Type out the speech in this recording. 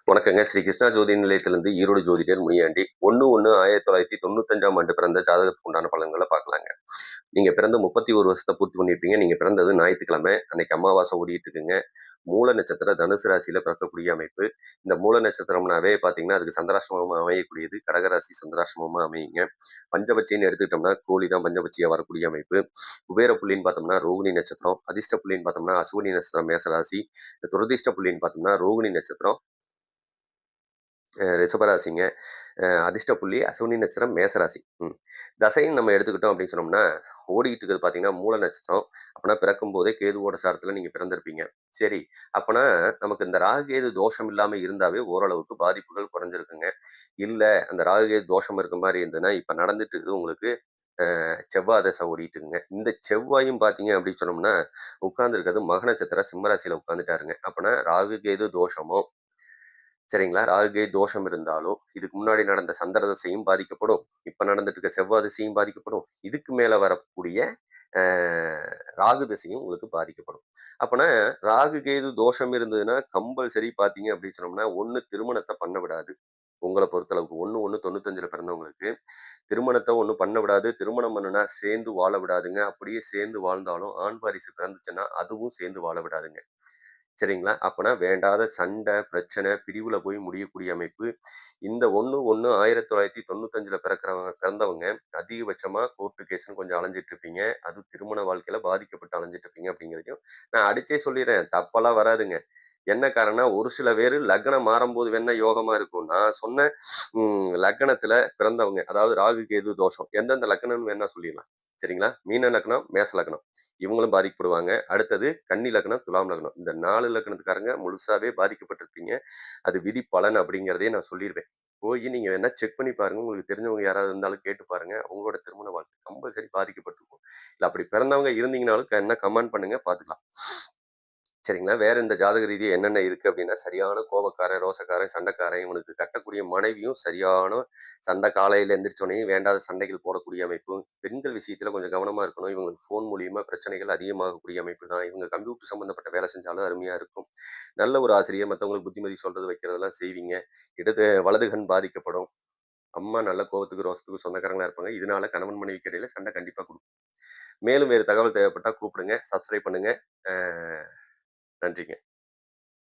வணக்கங்க. ஸ்ரீ கிருஷ்ணா ஜோதி நிலையத்திலிருந்து ஈரோடு ஜோதிடர் முனியாண்டி. 1/1/1995 ஆண்டு பிறந்த ஜாதகத்துக்கு உண்டான பலன்கள பார்க்கலாங்க. நீங்க பிறந்து 31 வருஷத்த பூர்த்தி பண்ணியிருப்பீங்க. நீங்க பிறந்தது ஞாயித்துக்கிழமை. அன்னைக்கு அமாவாசை ஓடிட்டு இருக்குங்க. மூல நட்சத்திரம் தனுசு ராசியில பிறக்கக்கூடிய அமைப்பு. இந்த மூல நட்சத்திரம்னாவே பார்த்தீங்கன்னா, அதுக்கு சந்திராஷ்டமமா அமையக்கூடியது கடகராசி சந்திராஷ்டமமா அமையுங்க. பஞ்சபட்சின்னு எடுத்துக்கிட்டோம்னா, கோழி தான் பஞ்சபட்சியா வரக்கூடிய அமைப்பு. குபேர புள்ளின்னு பார்த்தோம்னா, ரோகிணி நட்சத்திரம். அதிர்ஷ்ட புள்ளின்னு பார்த்தோம்னா, அசுவினி நட்சத்திரம் மேசராசி. துரதிர்ஷ்ட புள்ளின்னு பார்த்தோம்னா, ரோகிணி நட்சத்திரம் ரிஷபராசிங்க. அதிர்ஷ்ட புள்ளி அசுவினி நட்சத்திரம் மேசராசி. தசைன்னு நம்ம எடுத்துக்கிட்டோம் அப்படின்னு சொன்னோம்னா, ஓடிட்டு இருக்கிறது பார்த்தீங்கன்னா, மூல நட்சத்திரம். அப்பனா பிறக்கும்போதே கேதுவோட சாரத்துல நீங்க பிறந்திருப்பீங்க. சரி, அப்பனா நமக்கு இந்த ராகு கேது தோஷம் இல்லாம இருந்தாவே ஓரளவுக்கு பாதிப்புகள் குறைஞ்சிருக்குங்க. இல்ல அந்த ராகு கேது தோஷம் இருக்க மாரி இருந்ததுன்னா, இப்ப நடந்துட்டு இருக்குது உங்களுக்கு செவ்வாய் தசை ஓடிட்டுருக்குங்க. இந்த செவ்வாயும் பார்த்தீங்க அப்படின்னு சொன்னோம்னா, உட்கார்ந்திருக்கிறது மக நட்சத்திரம் சிம்ம ராசியில உட்கார்ந்துட்டாருங்க. அப்பனா ராகு கேது தோஷமோ சரிங்களா? ராகு தோஷம் இருந்தாலும், இதுக்கு முன்னாடி நடந்த சந்திர திசையும் பாதிக்கப்படும். இப்ப நடந்துட்டு இருக்க செவ்வாய் திசையும் பாதிக்கப்படும். இதுக்கு மேல வரக்கூடிய அ ராகு திசையும் உங்களுக்கு பாதிக்கப்படும். அப்பன்னா ராகு, கேது தோஷம் இருந்ததுன்னா, கம்பல்சரி பார்த்தீங்க அப்படின்னு சொன்னோம்னா, 1 திருமணத்த பண்ண விடாது. உங்கள பொறுத்தளவுக்கு 1/1/95ல பிறந்தவங்களுக்கு, திருமணத்த ஒண்ணும் பண்ண விடாது. திருமணம் பண்ணுனா சேர்ந்து வாழ விடாதுங்க. அப்படியே சேர்ந்து வாழ்ந்தாலும், ஆண் வாரிசு பிறந்துச்சுன்னா, அதுவும் சேர்ந்து வாழ விடாதுங்க. சரிங்களா? அப்பன்னா வேண்டாத சண்டை, பிரச்சனை, பிரிவுல போய் முடியக்கூடிய அமைப்பு. இந்த 1/1/1995ல பிறந்தவங்க அதிகபட்சமா கோர்ட்டு கேஸ்ன்னு கொஞ்சம் அலைஞ்சிட்டு இருப்பீங்க. அதுவும் திருமண வாழ்க்கையில பாதிக்கப்பட்டு அலைஞ்சிட்டு இருப்பீங்க அப்படிங்கிறதையும் நான் அடிச்சே சொல்லிர்றேன். தப்பெல்லாம் வராதுங்க. என்ன காரணம்னா, ஒரு சில பேரு லக்னம் மாறும்போது வேணா யோகமா இருக்கும். நான் சொன்ன லக்னத்துல பிறந்தவங்க, அதாவது ராகு, கேது தோஷம். எந்தெந்த லக்னம்னு வேணா சொல்லிடலாம். சரிங்களா? மீன லக்னம், மேச லக்னம். இவங்களும் பாதிக்கப்படுவாங்க. அடுத்தது கன்னி லக்னம், துலாம் லக்னம். இந்த 4 லக்னத்துக்காரங்க முழுசாவே பாதிக்கப்பட்டிருப்பீங்க. அது விதி பலன் அப்படிங்கிறதையே நான் சொல்லிருவேன். போயி நீங்க வேணா செக் பண்ணி பாருங்க. உங்களுக்கு தெரிஞ்சவங்க யாராவது இருந்தாலும் கேட்டு பாருங்க. அவங்களோட திருமண வாழ்க்கை கம்பல்சரி பாதிக்கப்பட்டிருக்கும். இல்ல அப்படி பிறந்தவங்க இருந்தீங்கனாலும் என்ன கமெண்ட் பண்ணுங்க பார்த்துக்கலாம். சரிங்களா? வேற இந்த ஜாதக ரீதியா என்னென்ன இருக்கு அப்படின்னா, சரியான கோபக்காரன், ரோசக்காரன், சண்டைக்காரன். இவனுக்கு கட்டக்கூடிய மனைவியும் சரியான சண்டை காலையில எந்திரிச்சோனேயும் வேண்டாத சண்டைகள் போடக்கூடிய அமைப்பு. பெண்கள் விஷயத்துல கொஞ்சம் கவனமா இருக்கணும். இவங்களுக்கு ஃபோன் மூலியமா பிரச்சனைகள் அதிகமாகக்கூடிய அமைப்பு தான். இவங்க கம்ப்யூட்டர் சம்மந்தப்பட்ட வேலை செஞ்சாலும் அருமையா இருக்கும். நல்ல ஒரு ஆசிரியர் மத்தவங்களுக்கு புத்திமதி சொல்றது, வைக்கிறதெல்லாம் செய்வீங்க. வலது கண் பாதிக்கப்படும். அம்மா நல்ல கோவத்துக்கு, ரோசத்துக்கு சொந்தக்காரங்களா இருப்பாங்க. இதனால கணவன் மனைவிக்கு இடையில சண்டை கண்டிப்பா குடுக்கும். மேலும் வேறு தகவல் தேவைப்பட்டா கூப்பிடுங்க. சப்ஸ்கிரைப் பண்ணுங்க. அ நன்றிங்க.